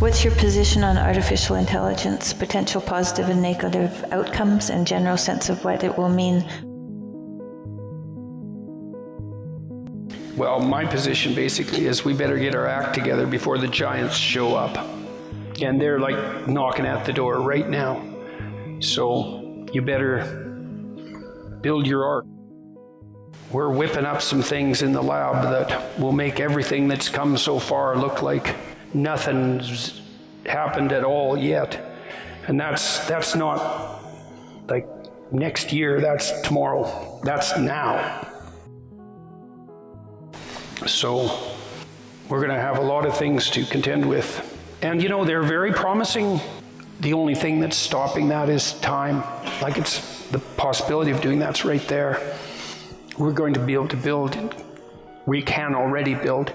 What's your position on artificial intelligence, potential positive and negative outcomes, and general sense of what it will mean? Well, my position basically is we better get our act together before the giants show up. And they're like knocking at the door right now. So you better build your ark. We're whipping up some things in the lab that will make everything that's come so far look like nothing's happened at all yet. And that's not like next year, that's tomorrow, that's now. So we're going to have a lot of things to contend with. And you know, they're very promising. The only thing that's stopping that is time. Like, it's the possibility of doing that's right there. We're going to be able to build, we can already build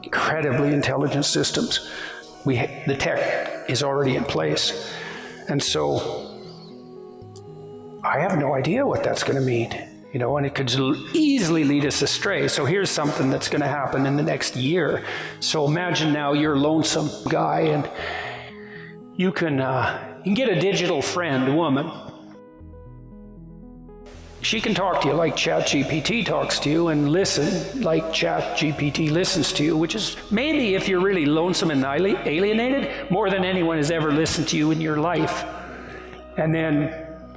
incredibly intelligent systems. The tech is already in place. And so I have no idea what that's going to mean. You know, and it could easily lead us astray. So here's something that's going to happen in the next year. So imagine now you're a lonesome guy and you can get a digital friend, a woman. She can talk to you like ChatGPT talks to you and listen like ChatGPT listens to you, which is maybe, if you're really lonesome and alienated, more than anyone has ever listened to you in your life. And then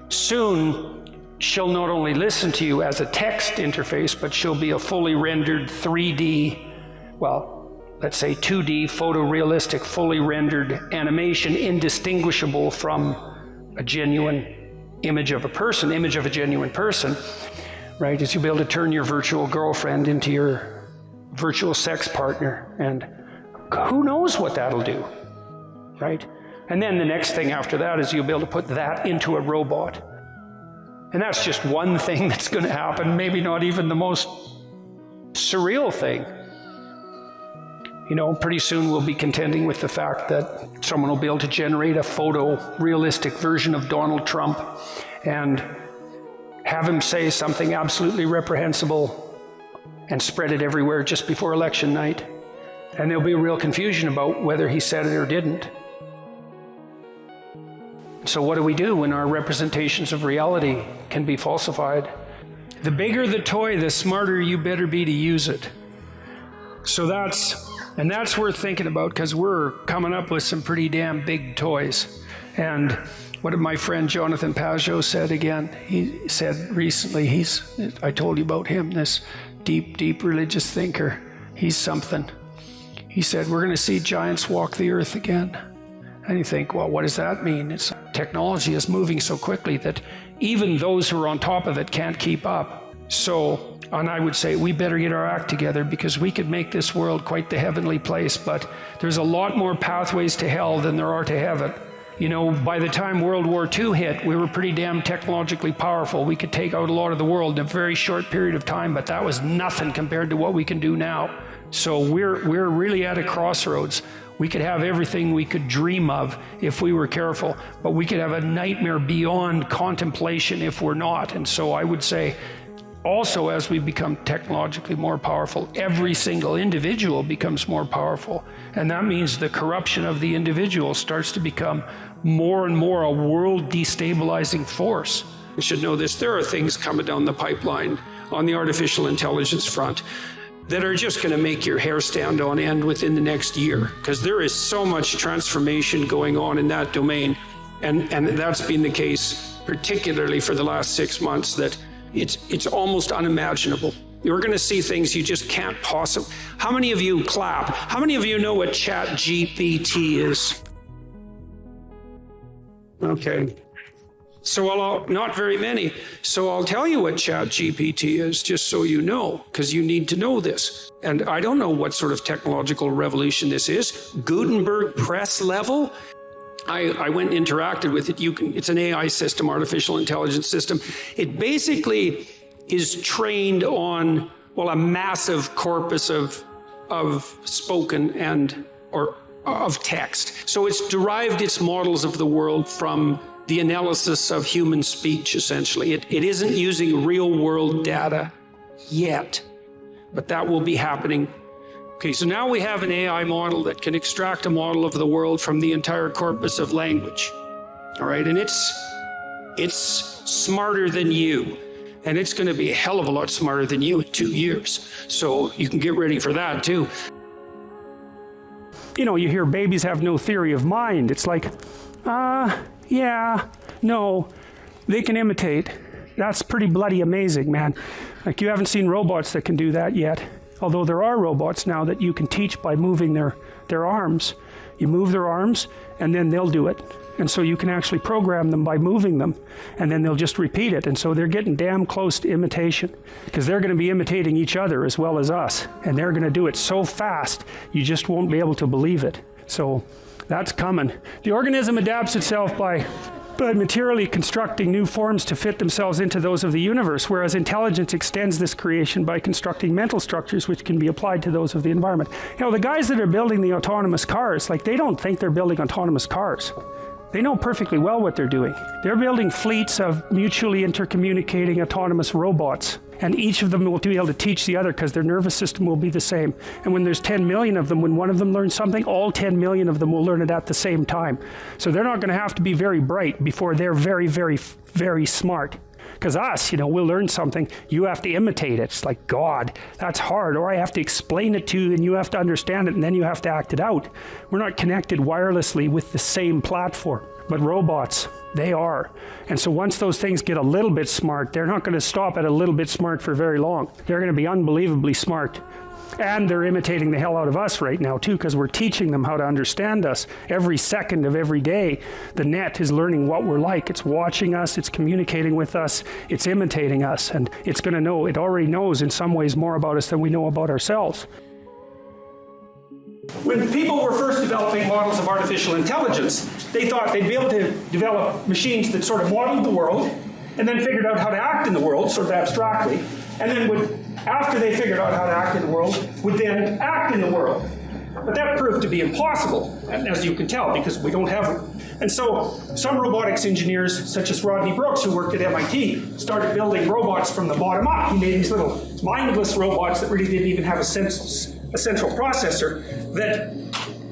soon, she'll not only listen to you as a text interface, but she'll be a fully rendered 3D, well, let's say 2D, photorealistic, fully rendered animation, indistinguishable from a genuine image of a person, image of a genuine person, right? Is you'll be able to turn your virtual girlfriend into your virtual sex partner, and who knows what that'll do, right? And then the next thing after that is you'll be able to put that into a robot. And that's just one thing that's going to happen, maybe not even the most surreal thing. You know, pretty soon we'll be contending with the fact that someone will be able to generate a photorealistic version of Donald Trump and have him say something absolutely reprehensible and spread it everywhere just before election night. And there'll be real confusion about whether he said it or didn't. So what do we do when our representations of reality can be falsified? The bigger the toy, the smarter you better be to use it. So that's worth thinking about, because we're coming up with some pretty damn big toys. And what did my friend Jonathan Pajot said again? He said recently, I told you about him, this deep religious thinker. He's something. He said, we're going to see giants walk the earth again. And you think, well, what does that mean? Technology is moving so quickly that even those who are on top of it can't keep up. So, and I would say we better get our act together, because we could make this world quite the heavenly place, but there's a lot more pathways to hell than there are to heaven. You know, by the time World War II hit, we were pretty damn technologically powerful. We could take out a lot of the world in a very short period of time, but that was nothing compared to what we can do now. So we're really at a crossroads. We could have everything we could dream of if we were careful, but we could have a nightmare beyond contemplation if we're not. And so I would say, also, as we become technologically more powerful, every single individual becomes more powerful. And that means the corruption of the individual starts to become more and more a world destabilizing force. You should know this, there are things coming down the pipeline on the artificial intelligence front that are just going to make your hair stand on end within the next year, because there is so much transformation going on in that domain. And that's been the case, particularly for the last 6 months, that it's almost unimaginable. You're going to see things you just can't possibly. How many of you clap? How many of you know what ChatGPT is? Okay. So not very many. So I'll tell you what ChatGPT is, just so you know, because you need to know this. And I don't know what sort of technological revolution this is. Gutenberg press level? I went and interacted with it. It's an AI system, artificial intelligence system. It basically is trained on, well, a massive corpus of spoken or of text. So it's derived its models of the world from the analysis of human speech, essentially. It isn't using real world data yet, but that will be happening Okay, so now we have an AI model that can extract a model of the world from the entire corpus of language. All right, and it's smarter than you. And it's going to be a hell of a lot smarter than you in 2 years. So you can get ready for that too. You know, you hear babies have no theory of mind. It's like, yeah, no, they can imitate. That's pretty bloody amazing, man. Like, you haven't seen robots that can do that yet. Although there are robots now that you can teach by moving their arms. You move their arms and then they'll do it. And so you can actually program them by moving them, and then they'll just repeat it. And so they're getting damn close to imitation, because they're going to be imitating each other as well as us. And they're going to do it so fast, you just won't be able to believe it. So that's coming. The organism adapts itself by materially constructing new forms to fit themselves into those of the universe, whereas intelligence extends this creation by constructing mental structures which can be applied to those of the environment. You know, the guys that are building the autonomous cars, like, they don't think they're building autonomous cars. They know perfectly well what they're doing. They're building fleets of mutually intercommunicating autonomous robots, and each of them will be able to teach the other because their nervous system will be the same. And when there's 10 million of them, when one of them learns something, all 10 million of them will learn it at the same time. So they're not going to have to be very bright before they're very, very, very smart. Because us, you know, we'll learn something, you have to imitate it. It's like, God, that's hard. Or I have to explain it to you and you have to understand it and then you have to act it out. We're not connected wirelessly with the same platform. But robots, they are. And so once those things get a little bit smart, they're not going to stop at a little bit smart for very long. They're going to be unbelievably smart. And they're imitating the hell out of us right now too, because we're teaching them how to understand us. Every second of every day, the net is learning what we're like. It's watching us, it's communicating with us, it's imitating us, and it's going to know, it already knows in some ways more about us than we know about ourselves. When people were first developing models of artificial intelligence, they thought they'd be able to develop machines that sort of modeled the world and then figured out how to act in the world, sort of abstractly, and then would, after they figured out how to act in the world, would then act in the world. But that proved to be impossible, as you can tell, because we don't have it. And so some robotics engineers, such as Rodney Brooks, who worked at MIT, started building robots from the bottom up. He made these little mindless robots that really didn't even have a central processor that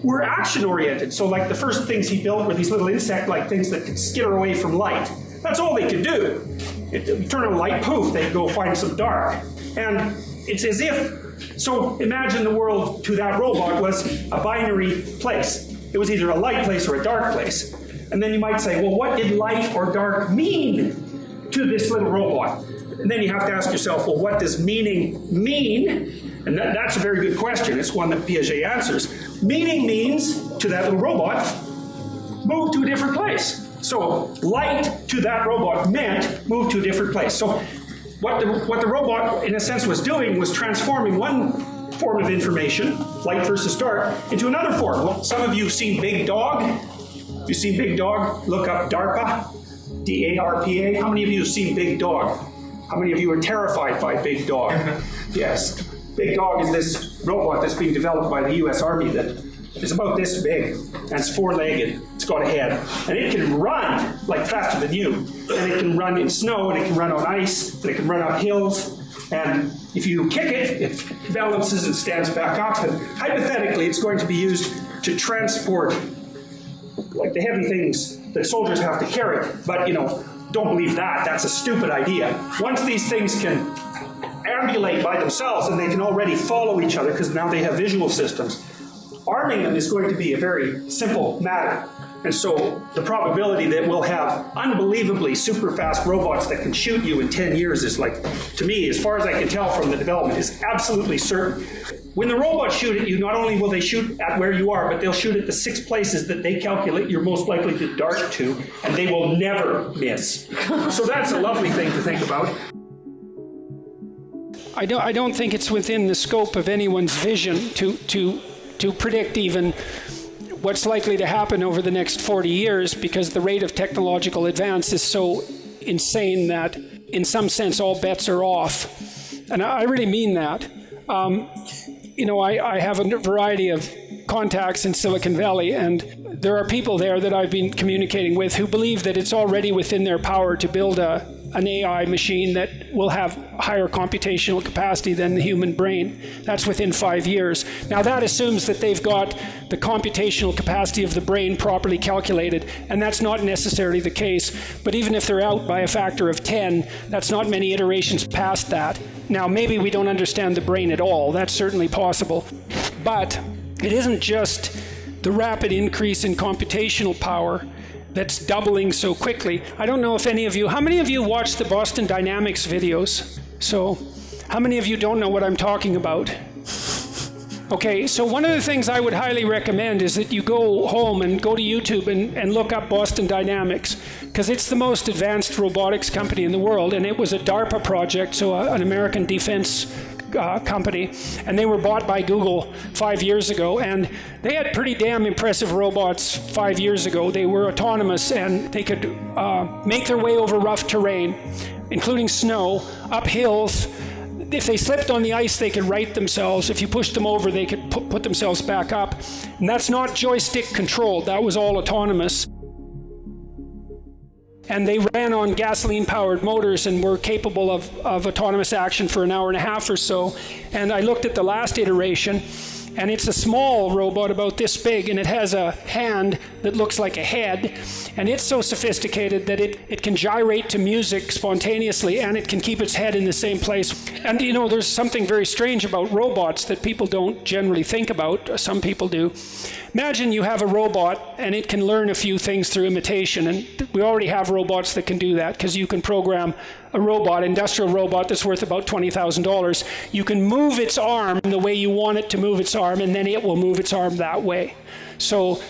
were action-oriented. So like the first things he built were these little insect-like things that could skitter away from light. That's all they could do. You turn on a light, poof, they'd go find some dark. And it's as if, so imagine the world to that robot was a binary place. It was either a light place or a dark place. And then you might say, well, what did light or dark mean to this little robot? And then you have to ask yourself, well, what does meaning mean? And that's a very good question. It's one that Piaget answers. Meaning means, to that little robot, move to a different place. So light to that robot meant move to a different place. So what the robot, in a sense, was doing was transforming one form of information, light versus dark, into another form. Well, some of you have seen Big Dog. You've seen Big Dog? Look up DARPA, D-A-R-P-A. How many of you have seen Big Dog? How many of you are terrified by Big Dog? Yes. Big Dog is this robot that's being developed by the US Army that is about this big, and it's four-legged, it's got a head, and it can run like faster than you, and it can run in snow, and it can run on ice, and it can run up hills, and if you kick it, it balances and stands back up, and hypothetically it's going to be used to transport like the heavy things that soldiers have to carry, but you know, don't believe that, that's a stupid idea. Once these things can ambulate by themselves, and they can already follow each other because now they have visual systems, arming them is going to be a very simple matter. And so the probability that we'll have unbelievably super fast robots that can shoot you in 10 years is like, to me, as far as I can tell from the development, is absolutely certain. When the robots shoot at you, not only will they shoot at where you are, but they'll shoot at the 6 places that they calculate you're most likely to dart to, and they will never miss. So that's a lovely thing to think about. I don't think it's within the scope of anyone's vision to predict even what's likely to happen over the next 40 years, because the rate of technological advance is so insane that in some sense all bets are off. And I really mean that. You know, I have a variety of contacts in Silicon Valley, and there are people there that I've been communicating with who believe that it's already within their power to build a an AI machine that will have higher computational capacity than the human brain. That's within 5 years. Now that assumes that they've got the computational capacity of the brain properly calculated, and that's not necessarily the case. But even if they're out by a factor of 10, that's not many iterations past that. Now maybe we don't understand the brain at all. That's certainly possible. But it isn't just the rapid increase in computational power that's doubling so quickly. I don't know if how many of you watch the Boston Dynamics videos? So how many of you don't know what I'm talking about? Okay, so one of the things I would highly recommend is that you go home and go to YouTube and look up Boston Dynamics, because it's the most advanced robotics company in the world, and it was a DARPA project, so an American defense company, and they were bought by Google 5 years ago, and they had pretty damn impressive robots 5 years ago. They were autonomous, and they could make their way over rough terrain, including snow, up hills. If they slipped on the ice, they could right themselves. If you pushed them over, they could put themselves back up. And that's not joystick controlled. That was all autonomous. And they ran on gasoline-powered motors and were capable of autonomous action for an hour and a half or so. And I looked at the last iteration, and it's a small robot about this big, and it has a hand that looks like a head, and it's so sophisticated that it can gyrate to music spontaneously, and it can keep its head in the same place. And you know, there's something very strange about robots that people don't generally think about. Some people do. Imagine you have a robot, and it can learn a few things through imitation, and we already have robots that can do that, because you can program a robot, industrial robot that's worth about $20,000. You can move its arm the way you want it to move its arm, and then it will move its arm that way. So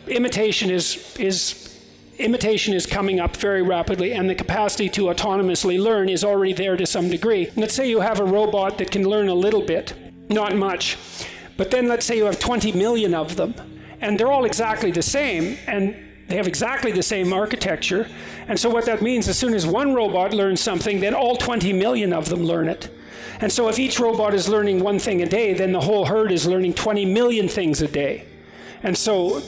imitation is coming up very rapidly, and the capacity to autonomously learn is already there to some degree. Let's say you have a robot that can learn a little bit, not much, but then let's say you have 20 million of them, and they're all exactly the same, and they have exactly the same architecture. And so what that means, as soon as one robot learns something, then all 20 million of them learn it. And so if each robot is learning one thing a day, then the whole herd is learning 20 million things a day. And so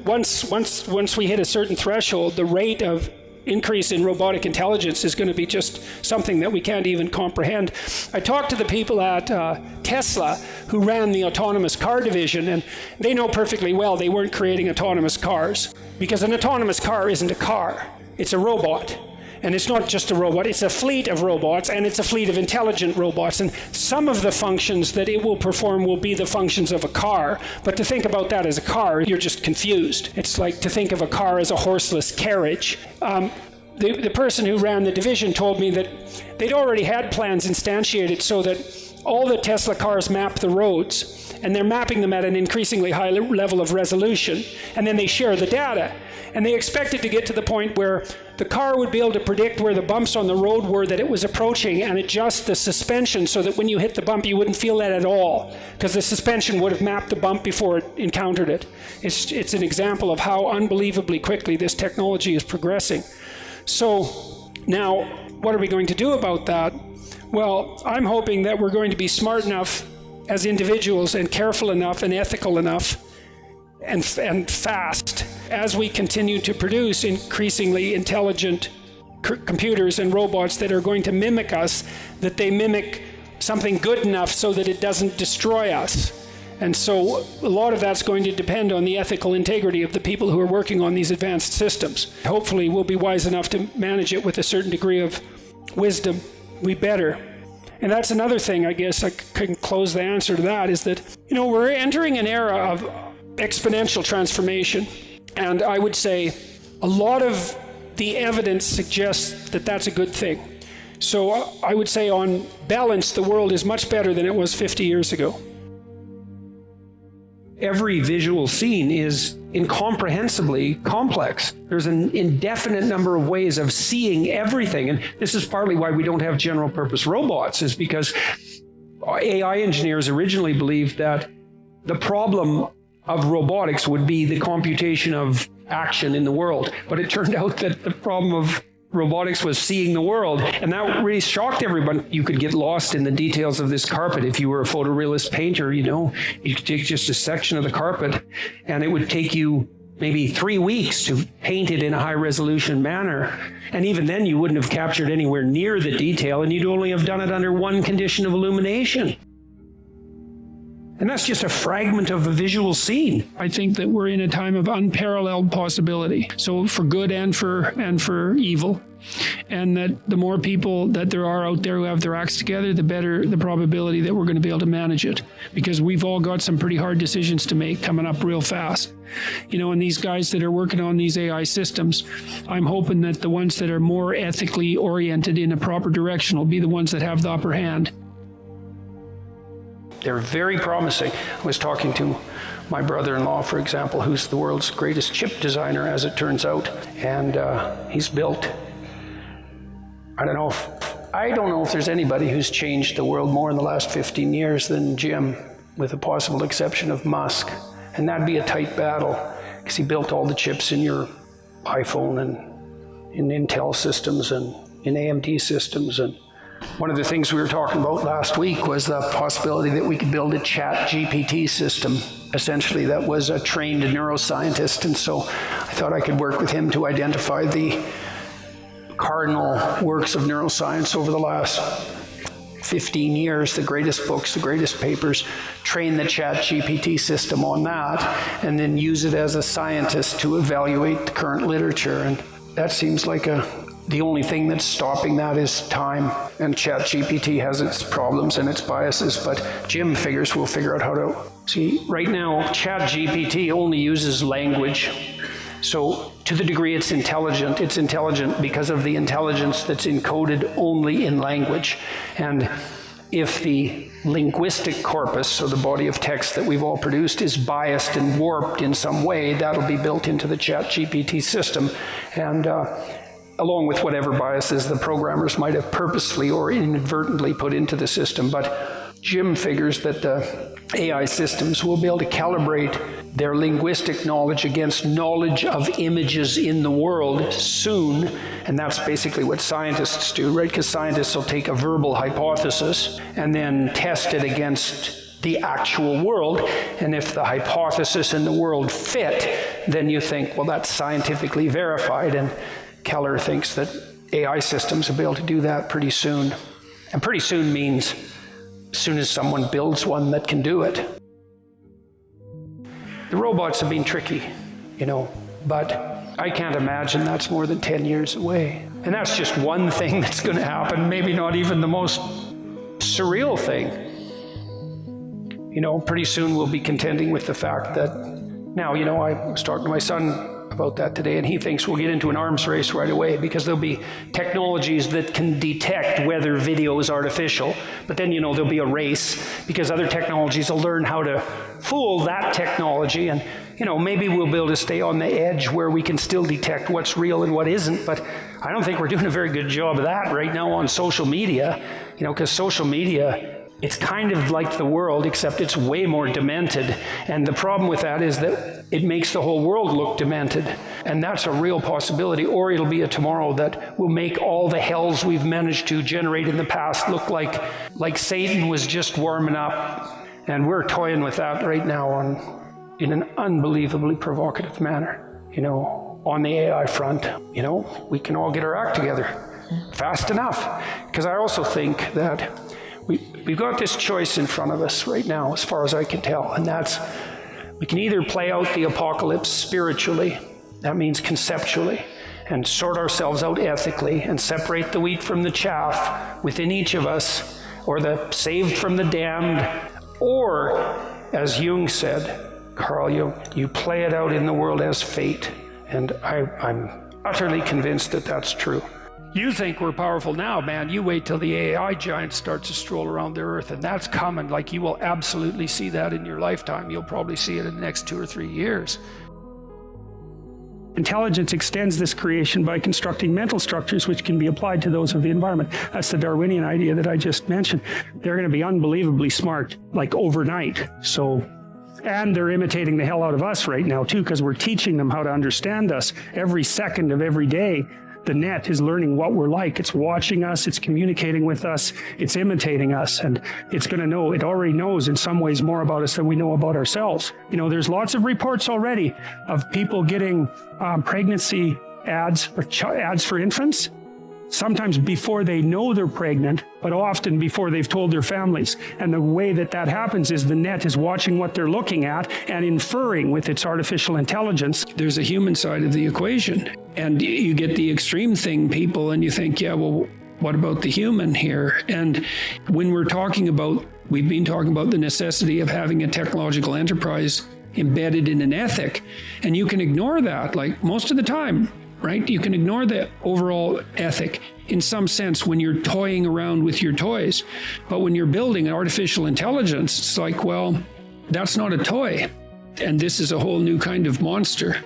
once we hit a certain threshold, the rate of increase in robotic intelligence is going to be just something that we can't even comprehend. I talked to the people at Tesla who ran the autonomous car division, and they know perfectly well they weren't creating autonomous cars, because an autonomous car isn't a car, it's a robot. And it's not just a robot, it's a fleet of robots, and it's a fleet of intelligent robots. And some of the functions that it will perform will be the functions of a car. But to think about that as a car, you're just confused. It's like to think of a car as a horseless carriage. The person who ran the division told me that they'd already had plans instantiated so that all the Tesla cars map the roads, and they're mapping them at an increasingly high level of resolution, and then they share the data. And they expected to get to the point where the car would be able to predict where the bumps on the road were that it was approaching and adjust the suspension so that when you hit the bump, you wouldn't feel that at all, because the suspension would have mapped the bump before it encountered it. It's an example of how unbelievably quickly this technology is progressing. So now, what are we going to do about that? Well, I'm hoping that we're going to be smart enough as individuals and careful enough and ethical enough and fast as we continue to produce increasingly intelligent computers and robots that are going to mimic us, that they mimic something good enough so that it doesn't destroy us. And so a lot of that's going to depend on the ethical integrity of the people who are working on these advanced systems. Hopefully we'll be wise enough to manage it with a certain degree of wisdom. We better. And that's another thing, I guess I can close the answer to that, is that, we're entering an era of exponential transformation. And I would say a lot of the evidence suggests that that's a good thing. So I would say on balance, the world is much better than it was 50 years ago. Every visual scene is incomprehensibly complex. There's an indefinite number of ways of seeing everything. And this is partly why we don't have general purpose robots, is because AI engineers originally believed that the problem of robotics would be the computation of action in the world. But it turned out that the problem of robotics was seeing the world, and that really shocked everyone. You could get lost in the details of this carpet if you were a photorealist painter. You could take just a section of the carpet, and it would take you maybe 3 weeks to paint it in a high-resolution manner. And even then, you wouldn't have captured anywhere near the detail, and you'd only have done it under one condition of illumination. And that's just a fragment of a visual scene. I think that we're in a time of unparalleled possibility. So for good and for evil. And that the more people that there are out there who have their acts together, the better the probability that we're going to be able to manage it. Because we've all got some pretty hard decisions to make coming up real fast. And these guys that are working on these AI systems, I'm hoping that the ones that are more ethically oriented in a proper direction will be the ones that have the upper hand. They're very promising. I was talking to my brother-in-law, for example, who's the world's greatest chip designer, as it turns out. And he's built, I don't know if there's anybody who's changed the world more in the last 15 years than Jim, with the possible exception of Musk. And that'd be a tight battle, because he built all the chips in your iPhone and in Intel systems and in AMD systems. And one of the things we were talking about last week was the possibility that we could build a chat GPT system, essentially, that was a trained neuroscientist. And so I thought I could work with him to identify the cardinal works of neuroscience over the last 15 years, the greatest books, the greatest papers, train the chat GPT system on that, and then use it as a scientist to evaluate the current literature. And that seems like the only thing that's stopping that is time. And ChatGPT has its problems and its biases, but Jim figures we'll figure out how to. See, right now, ChatGPT only uses language. So to the degree it's intelligent because of the intelligence that's encoded only in language. And if the linguistic corpus, so the body of text that we've all produced, is biased and warped in some way, that'll be built into the ChatGPT system. And along with whatever biases the programmers might have purposely or inadvertently put into the system. But Jim figures that the AI systems will be able to calibrate their linguistic knowledge against knowledge of images in the world soon. And that's basically what scientists do, right? Because scientists will take a verbal hypothesis and then test it against the actual world. And if the hypothesis and the world fit, then you think, well, that's scientifically verified. And Keller thinks that AI systems will be able to do that pretty soon. And pretty soon means as soon as someone builds one that can do it. The robots have been tricky, but I can't imagine that's more than 10 years away. And that's just one thing that's going to happen, maybe not even the most surreal thing. Pretty soon we'll be contending with the fact that now, I was talking to my son about that today, and he thinks we'll get into an arms race right away because there'll be technologies that can detect whether video is artificial, but then there'll be a race because other technologies will learn how to fool that technology, and maybe we'll be able to stay on the edge where we can still detect what's real and what isn't. But I don't think we're doing a very good job of that right now on social media, because social media, it's kind of like the world, except it's way more demented. And the problem with that is that it makes the whole world look demented. And that's a real possibility. Or it'll be a tomorrow that will make all the hells we've managed to generate in the past look like Satan was just warming up. And we're toying with that right now in an unbelievably provocative manner. On the AI front, we can all get our act together fast enough. Because I also think that we've got this choice in front of us right now, as far as I can tell, and that's we can either play out the apocalypse spiritually, that means conceptually, and sort ourselves out ethically and separate the wheat from the chaff within each of us, or the saved from the damned, or, as Jung said, Carl, you play it out in the world as fate, and I'm utterly convinced that that's true. You think we're powerful now, man. You wait till the AI giant starts to stroll around the earth, and that's coming. Like, you will absolutely see that in your lifetime. You'll probably see it in the next 2 or 3 years. Intelligence extends this creation by constructing mental structures which can be applied to those of the environment. That's the Darwinian idea that I just mentioned. They're going to be unbelievably smart, like overnight. And they're imitating the hell out of us right now, too, because we're teaching them how to understand us every second of every day. the net is learning what we're like. It's watching us, it's communicating with us, it's imitating us, and it's going to know, it already knows in some ways more about us than we know about ourselves. You know, there's lots of reports already of people getting pregnancy ads or ads for infants, sometimes before they know they're pregnant, but often before they've told their families. And the way that that happens is the net is watching what they're looking at and inferring with its artificial intelligence. There's a human side of the equation. And you get the extreme thing, people, and you think, yeah, well, what about the human here? And when we're talking about, we've been talking about the necessity of having a technological enterprise embedded in an ethic, and you can ignore that, like most of the time, right? You can ignore the overall ethic in some sense when you're toying around with your toys. But when you're building an artificial intelligence, it's like, well, that's not a toy. And this is a whole new kind of monster.